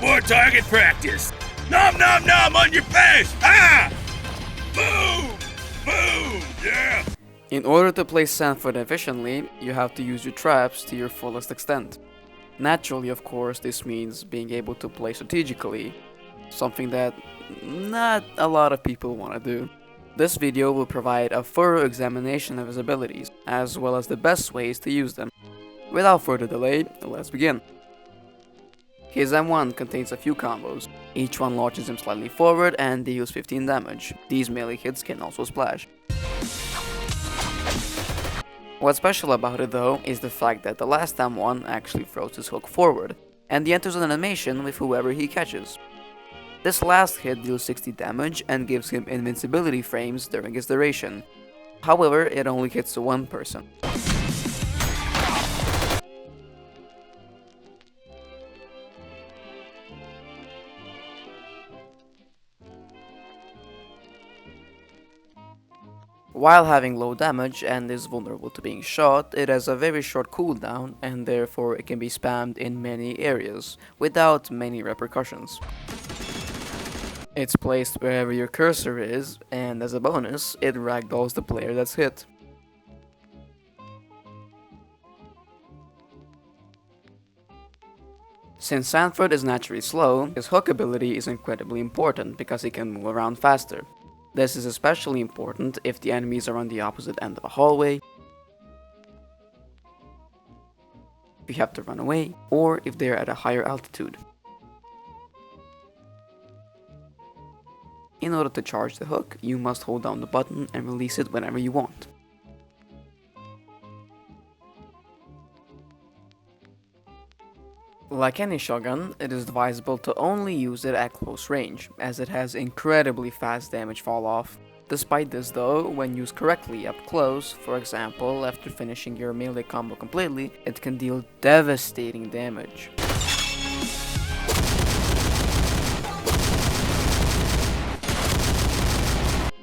more target practice. Nom nom nom on your face! Ah! Boom! Boom! Yeah! In order to play Sanford efficiently, you have to use your traps to your fullest extent. Naturally, of course, this means being able to play strategically, something that not a lot of people want to do. This video will provide a thorough examination of his abilities, as well as the best ways to use them. Without further delay, let's begin. His M1 contains a few combos. Each one launches him slightly forward and deals 15 damage. These melee hits can also splash. What's special about it though is the fact that the last M1 actually throws his hook forward, and he enters an animation with whoever he catches. This last hit deals 60 damage and gives him invincibility frames during its duration. However, it only hits one person. While having low damage and is vulnerable to being shot, it has a very short cooldown and therefore it can be spammed in many areas, without many repercussions. It's placed wherever your cursor is, and as a bonus, it ragdolls the player that's hit. Since Sanford is naturally slow, his hook ability is incredibly important because he can move around faster. This is especially important if the enemies are on the opposite end of a hallway, if you have to run away, or if they are at a higher altitude. In order to charge the hook, you must hold down the button and release it whenever you want. Like any shotgun, it is advisable to only use it at close range, as it has incredibly fast damage fall off. Despite this though, when used correctly up close, for example after finishing your melee combo completely, it can deal devastating damage.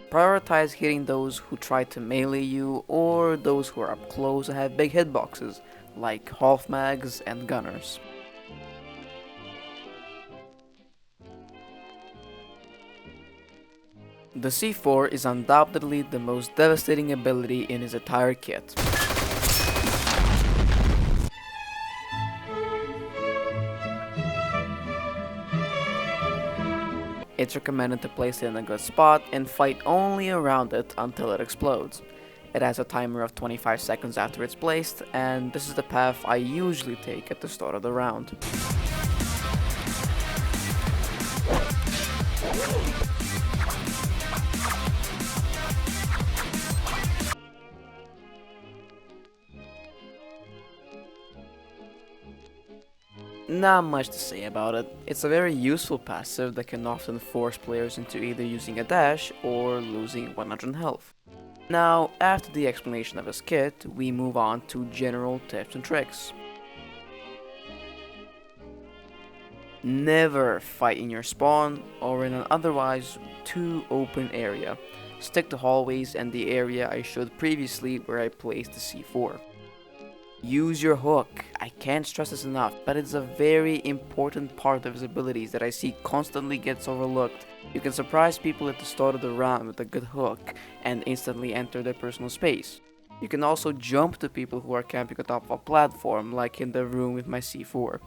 Prioritize hitting those who try to melee you or those who are up close and have big hitboxes, like half mags and gunners. The C4 is undoubtedly the most devastating ability in his entire kit. It's recommended to place it in a good spot and fight only around it until it explodes. It has a timer of 25 seconds after it's placed, and this is the path I usually take at the start of the round. Not much to say about it. It's a very useful passive that can often force players into either using a dash or losing 100 health. Now, after the explanation of his kit, we move on to general tips and tricks. Never fight in your spawn or in an otherwise too open area. Stick to hallways and the area I showed previously where I placed the C4. Use your hook. I can't stress this enough, but it's a very important part of his abilities that I see constantly gets overlooked. You can surprise people at the start of the round with a good hook and instantly enter their personal space. You can also jump to people who are camping atop of a platform, like in the room with my C4.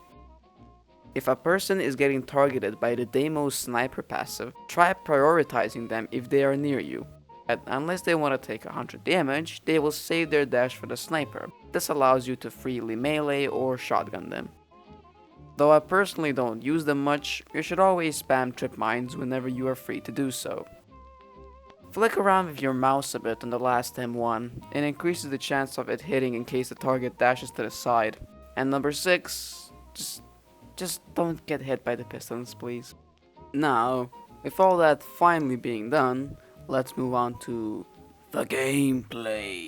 If a person is getting targeted by the Deimos sniper passive, try prioritizing them if they are near you. But unless they want to take 100 damage, they will save their dash for the sniper. This allows you to freely melee or shotgun them. Though I personally don't use them much, you should always spam trip mines whenever you are free to do so. Flick around with your mouse a bit on the last M1, it increases the chance of it hitting in case the target dashes to the side. And number 6, just don't get hit by the pistons, please. Now, with all that finally being done, let's move on to the gameplay.